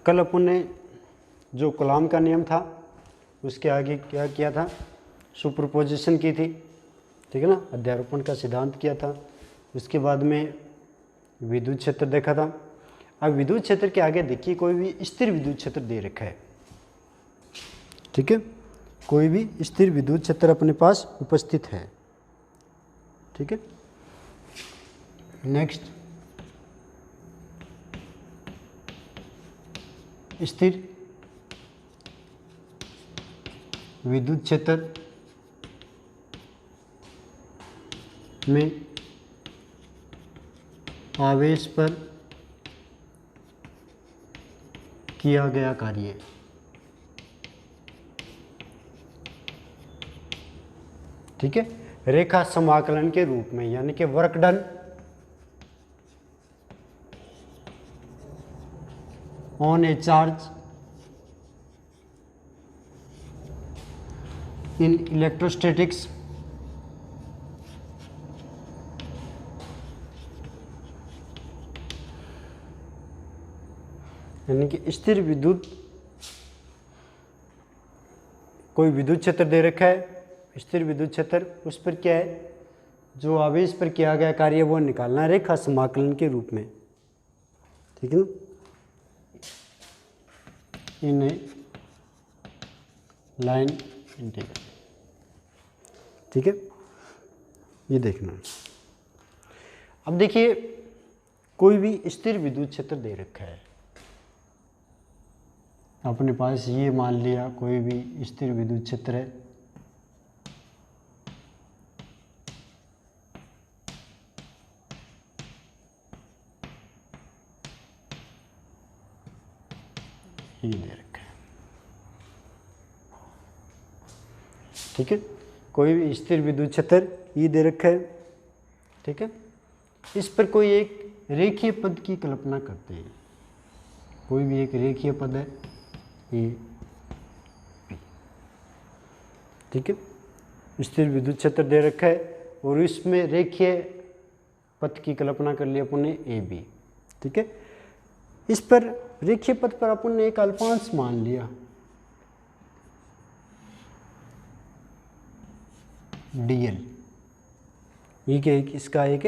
कल अपन ने जो कूलॉम का नियम था उसके आगे क्या किया था, सुपरपोजिशन की थी, ठीक है ना, अध्यारोपण का सिद्धांत किया था। उसके बाद में विद्युत क्षेत्र देखा था। अब विद्युत क्षेत्र के आगे देखिए कोई भी स्थिर विद्युत क्षेत्र दे रखा है, ठीक है, कोई भी स्थिर विद्युत क्षेत्र अपने पास उपस्थित है, ठीक है। नेक्स्ट, स्थिर विद्युत क्षेत्र में आवेश पर किया गया कार्य, ठीक है, रेखा समाकलन के रूप में, यानी कि work done on A charge in electrostatics यानी कि स्थिर विद्युत, कोई विद्युत क्षेत्र दे रखा है, स्थिर विद्युत क्षेत्र, उस पर क्या है, जो आवेश पर किया गया कार्य वो निकालना है रेखा समाकलन के रूप में, ठीक है ना, इन ए लाइन इंटीग्रल, ठीक है, ये देखना। अब देखिए कोई भी स्थिर विद्युत क्षेत्र दे रखा है, अपने पास ये मान लिया कोई भी स्थिर विद्युत क्षेत्र है, ये दे रखा है, ठीक है, कोई भी स्थिर विद्युत क्षेत्र ये दे रखा है, ठीक है। इस पर कोई एक रेखीय पद की कल्पना करते हैं, कोई भी एक रेखीय पद है ये, ठीक है, स्थिर विद्युत क्षेत्र दे रखा है और इसमें रेखीय पथ की कल्पना कर ली अपन ने ए बी, ठीक है। इस पर रेखीय पथ पर अपन ने एक अल्पांश मान लिया dl, ये क्या, इसका एक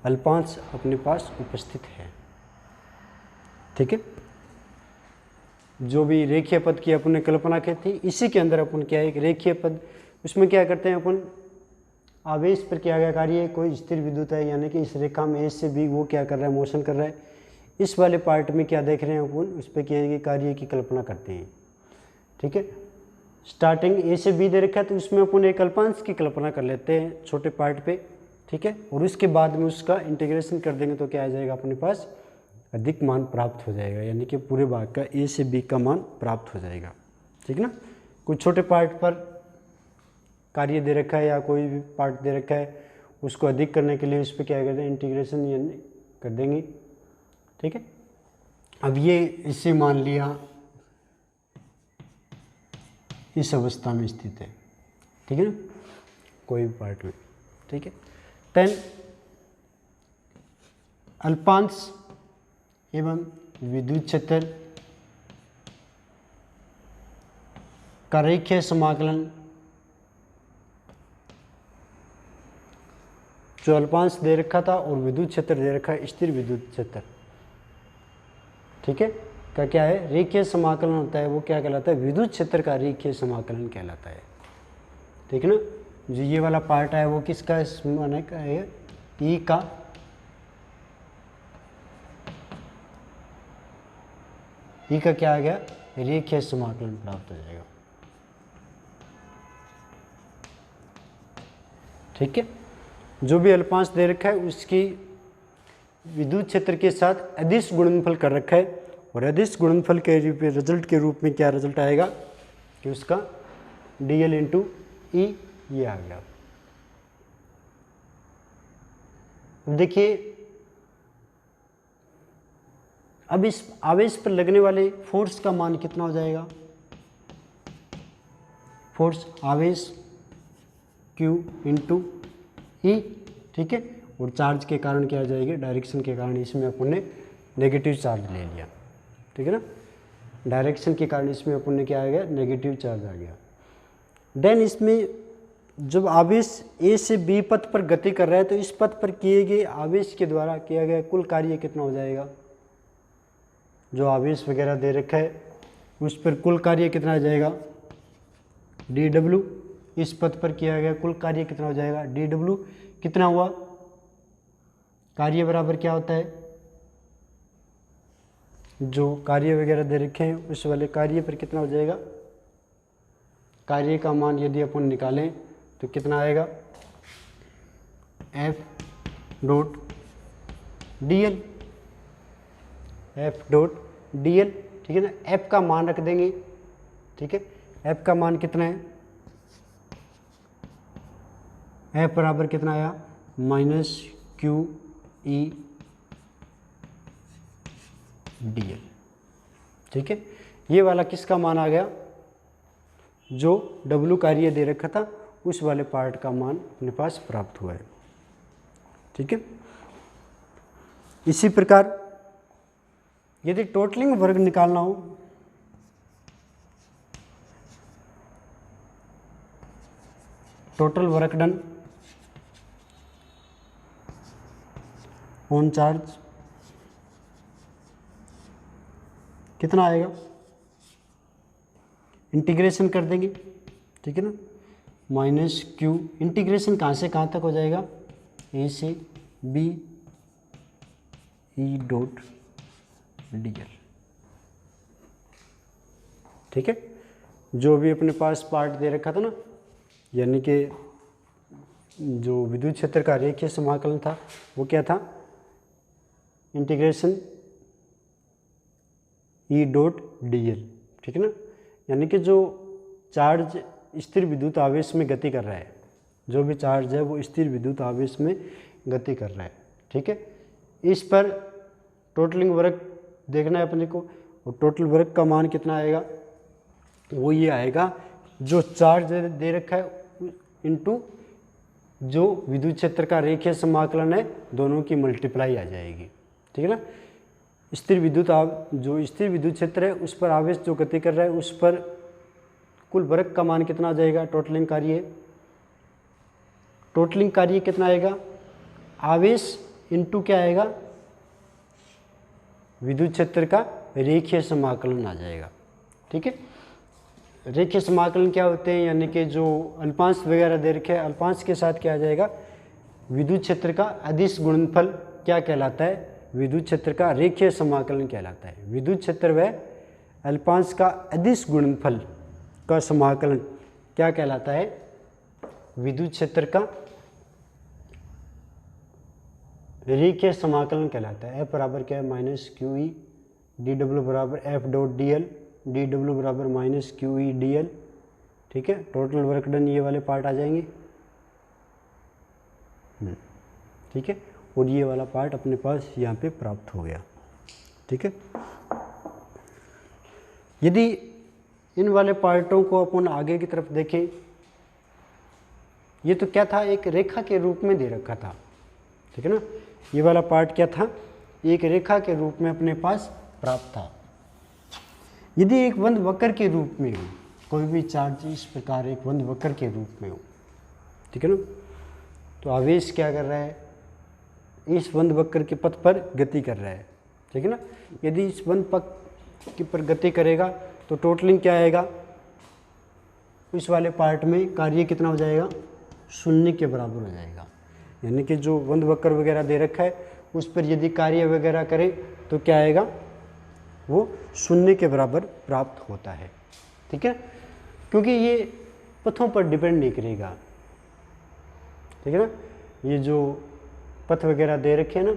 अल्पांश अपने पास उपस्थित है, ठीक है। जो भी रेखीय पद की अपन ने कल्पना की थी, इसी के अंदर अपन क्या है, एक रेखीय पद, उसमें क्या करते हैं अपन, आवेश पर किया गया कार्य कोई स्थिर विद्युत है, यानी कि इस रेखा में ए से बी वो क्या कर रहा है, मोशन कर रहा है। इस वाले पार्ट में क्या देख रहे हैं अपन, उस पर क्या है, कार्य की कल्पना करते हैं, ठीक है। स्टार्टिंग ए से बी दे रखा है तो उसमें अपन एक अल्पांश की कल्पना कर लेते हैं छोटे पार्ट पे, ठीक है, और उसके बाद में उसका इंटीग्रेशन कर देंगे तो क्या आ जाएगा अपने पास, अधिक मान प्राप्त हो जाएगा, यानी कि पूरे भाग का ए से बी का मान प्राप्त हो जाएगा, ठीक ना। कुछ छोटे पार्ट पर कार्य दे रखा है या कोई भी पार्ट दे रखा है, उसको अधिक करने के लिए उस पर क्या करते हैं, इंटीग्रेशन यानी कर देंगे, ठीक है। अब ये इससे मान लिया इस अवस्था में स्थित है, ठीक है ना, कोई भी पार्ट में, ठीक है। देन अल्पांश एवं विद्युत क्षेत्र का रेखीय समाकलन, जो अल्पांश दे रखा था और विद्युत क्षेत्र दे रखा है स्थिर विद्युत क्षेत्र, ठीक है, का क्या है, रेखीय समाकलन होता है, वो क्या कहलाता है, विद्युत क्षेत्र का रेखीय समाकलन कहलाता है, ठीक है ना। जो ये वाला पार्ट है वो किसका माने का है, ई का, ई का क्या आ गया, रेखीय समाकलन प्राप्त हो जाएगा, ठीक है। जो भी अल्पांश दे रखा है उसकी विद्युत क्षेत्र के साथ अदिश गुणनफल कर रखा है, और अदिश गुणनफल के रिजल्ट के रूप में क्या रिजल्ट आएगा कि उसका dl इंटू ई ये आ गया। अब देखिए, अब इस आवेश पर लगने वाले फोर्स का मान कितना हो जाएगा, फोर्स आवेश Q इंटू ई, ठीक है, और चार्ज के कारण क्या आ जाएगी, डायरेक्शन के कारण इसमें अपन ने नेगेटिव चार्ज ले लिया, ठीक है ना। डायरेक्शन के कारण इसमें अपन ने क्या आ गया, नेगेटिव चार्ज आ गया। देन इसमें जब आवेश ए से बी पथ पर गति कर रहा है तो इस पथ पर किए गए आवेश के द्वारा किया गया कुल कार्य कितना हो जाएगा, जो आवेश वगैरह दे रखा है उस पर कुल कार्य कितना आ जाएगा, dw। इस पथ पर किया गया कुल कार्य कितना हो जाएगा, dw। कितना हुआ, कार्य बराबर क्या होता है, जो कार्य वगैरह दे रखे हैं उस वाले कार्य पर कितना हो जाएगा, कार्य का मान यदि अपन निकालें तो कितना आएगा, F dot dl, F dot dl, ठीक है ना। F का मान रख देंगे, ठीक है। F का मान कितना है, F बराबर कितना आया, -QE dl, ठीक है। ये वाला किसका मान आ गया, जो W कार्य दे रखा था उस वाले पार्ट का मान अपने पास प्राप्त हुआ है, ठीक है। इसी प्रकार यदि टोटलिंग वर्ग निकालना हो, total work done on charge कितना आएगा, इंटीग्रेशन कर देंगे, ठीक है ना। -Q, इंटीग्रेशन कहाँ से कहाँ तक हो जाएगा, A से B E डॉट dl, ठीक है। जो भी अपने पास पार्ट दे रखा था ना, यानी कि जो विद्युत क्षेत्र का रेखीय समाकलन था वो क्या था, इंटीग्रेशन E डॉट dl, ठीक है ना। यानी कि जो चार्ज स्थिर विद्युत आवेश में गति कर रहा है, जो भी चार्ज है वो स्थिर विद्युत आवेश में गति कर रहा है, ठीक है। इस पर टोटलिंग वर्क देखना है अपने को, और टोटल वर्क का मान कितना आएगा, वो ये आएगा जो चार्ज दे रखा है इनटू जो विद्युत क्षेत्र का रेखीय समाकलन है, दोनों की मल्टीप्लाई आ जाएगी, ठीक है ना। स्थिर विद्युत जो स्थिर विद्युत क्षेत्र है उस पर आवेश जो गति कर रहा है उस पर कुल वर्क का मान कितना आ जाएगा, टोटलिंग कार्य, टोटलिंग कार्य कितना आएगा, आवेश इनटू क्या आएगा, विद्युत क्षेत्र का रेखीय समाकलन आ जाएगा, ठीक है। रेखीय समाकलन क्या होते हैं, यानी कि जो अल्पांश वगैरह दे रखे हैं, अल्पांश के साथ क्या आ जाएगा, विद्युत क्षेत्र का अदिश गुणनफल क्या कहलाता है, विद्युत क्षेत्र का रेखीय समाकलन कहलाता है। विद्युत क्षेत्र व अल्पांश का अदिश गुणनफल का समाकलन क्या कहलाता है, विद्युत क्षेत्र का रेखीय समाकलन कहलाता है। F बराबर क्या है, -QE dW बराबर F डॉट dl, dW बराबर -QE dl, ठीक है। टोटल वर्क डन ये वाले पार्ट आ जाएंगे, ठीक है। और ये वाला पार्ट अपने पास यहाँ पे प्राप्त हो गया, ठीक है। यदि इन वाले पार्टों को अपन आगे की तरफ देखें, ये तो क्या था, एक रेखा के रूप में दे रखा था, ठीक है ना। ये वाला पार्ट क्या था, एक रेखा के रूप में अपने पास प्राप्त था। यदि एक बंद वक्र के रूप में हो, कोई भी चार्ज इस प्रकार एक बंद वक्र के रूप में हो, ठीक है ना, तो आवेश क्या कर रहा है, इस बंद वक्र के पथ पर गति कर रहा है, ठीक है ना। यदि इस बंद पथ के पर गति करेगा तो टोटलिंग क्या आएगा, इस वाले पार्ट में कार्य कितना हो जाएगा, 0 के बराबर हो जाएगा। यानी कि जो बंद वक्र वगैरह दे रखा है उस पर यदि कार्य वगैरह करें तो क्या आएगा, वो 0 के बराबर प्राप्त होता है, ठीक है। क्योंकि ये पथों पर डिपेंड नहीं करेगा, ठीक है ना। ये जो पथ वगैरह दे रखे हैं ना,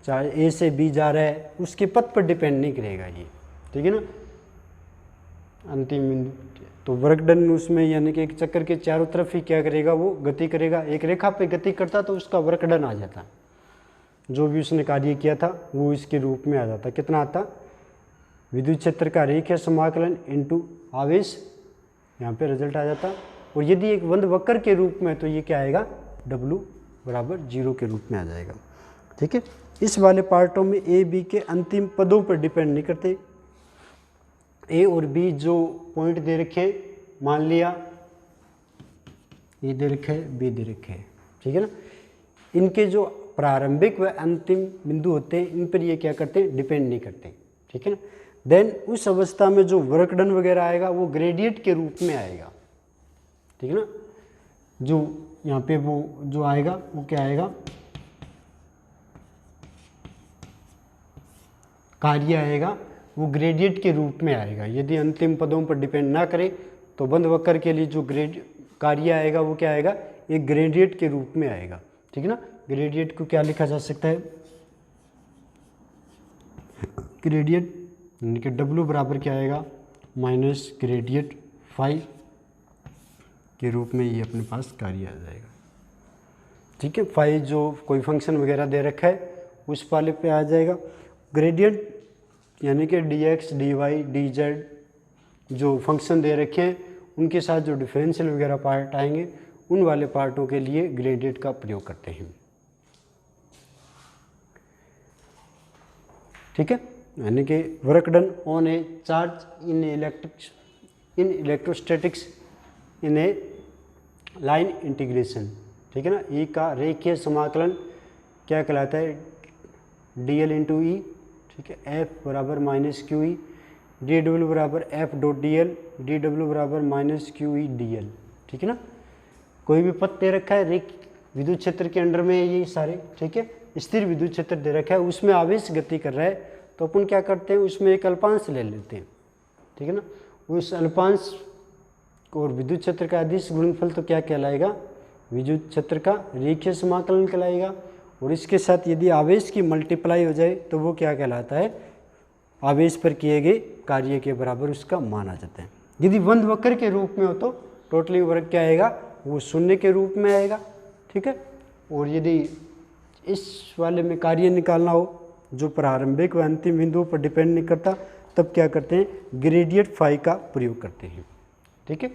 चाहे A से B जा रहा है उसके पथ पर डिपेंड नहीं करेगा ये, ठीक है ना। अंतिम बिंदु तो वर्क डन उसमें, यानी कि एक चक्कर के चारों तरफ ही क्या करेगा, वो गति करेगा। एक रेखा पे गति करता तो उसका वर्क डन आ जाता, जो भी उसने कार्य किया था वो इसके रूप में आ जाता। कितना आता, विद्युत क्षेत्र का रेखीय समाकलन इनटू आवेश, यहाँ पे रिजल्ट आ जाता। और यदि एक बंद वक्र के रूप में तो ये क्या आएगा, W बराबर 0 के रूप में आ जाएगा, ठीक है। इस वाले पार्टों में A B के अंतिम पदों पर डिपेंड नहीं करते, ए और बी जो पॉइंट दे रखे हैं, मान लिया ए दे रखे है, बी दे रखे है, ठीक है ना, इनके जो प्रारंभिक व अंतिम बिंदु होते हैं इन पर ये क्या करते हैं, डिपेंड नहीं करते, ठीक है ना। देन उस अवस्था में जो वर्क डन वगैरह आएगा वो ग्रेडियंट के रूप में आएगा, ठीक है ना। जो यहाँ पे वो जो आएगा वो क्या आएगा, कार्य आएगा वो ग्रेडियंट के रूप में आएगा। यदि अंतिम पदों पर डिपेंड ना करे तो बंद वक्र के लिए जो कार्य आएगा वो क्या आएगा, एक ग्रेडियंट के रूप में आएगा, ठीक है ना। ग्रेडियंट को क्या लिखा जा सकता है, ग्रेडियंट यानी कि W बराबर क्या आएगा, माइनस ग्रेडियंट फाई के रूप में ये अपने पास कार्य आ जाएगा, ठीक है। फाई जो कोई फंक्शन वगैरह दे रखा है उस वाले पे आ जाएगा। ग्रेडियंट यानी कि dx, dy, dz जो फंक्शन दे रखे हैं उनके साथ जो डिफरेंशियल वगैरह पार्ट आएंगे उन वाले पार्टों के लिए ग्रेडियंट का प्रयोग करते हैं, ठीक है। यानी कि work done on A charge in electrostatics in A line integration, ठीक है ना। ई का रेखीय समाकलन क्या कहलाता है, dl इंटू ई, ठीक है। एफ बराबर minus Q E, D W बराबर F dot D L, D W बराबर minus Q E D L, ठीक है ना। कोई भी पथ दे रखा है रेख विद्युत क्षेत्र के अंडर में ये सारे, ठीक है। स्थिर विद्युत क्षेत्र दे रखा है, उसमें आवेश गति कर रहा है तो अपन क्या करते हैं, उसमें एक अल्पांश ले लेते हैं, ठीक है ना। उस अल्पांश और विद्युत क्षेत्र का अदिश गुणनफल तो क्या कहलाएगा, विद्युत क्षेत्र का रेखीय समाकलन कहलाएगा। और इसके साथ यदि आवेश की मल्टीप्लाई हो जाए तो वो क्या कहलाता है, आवेश पर किए गए कार्य के बराबर उसका मान आ जाता है। यदि बंद वक्र के रूप में हो तो टोटली वर्ग क्या आएगा, वो शून्य के रूप में आएगा, ठीक है। और यदि इस वाले में कार्य निकालना हो जो प्रारंभिक व अंतिम बिंदुओं पर डिपेंड नहीं करता, तब क्या करते हैं, ग्रेडियंट फाई का प्रयोग करते हैं, ठीक है।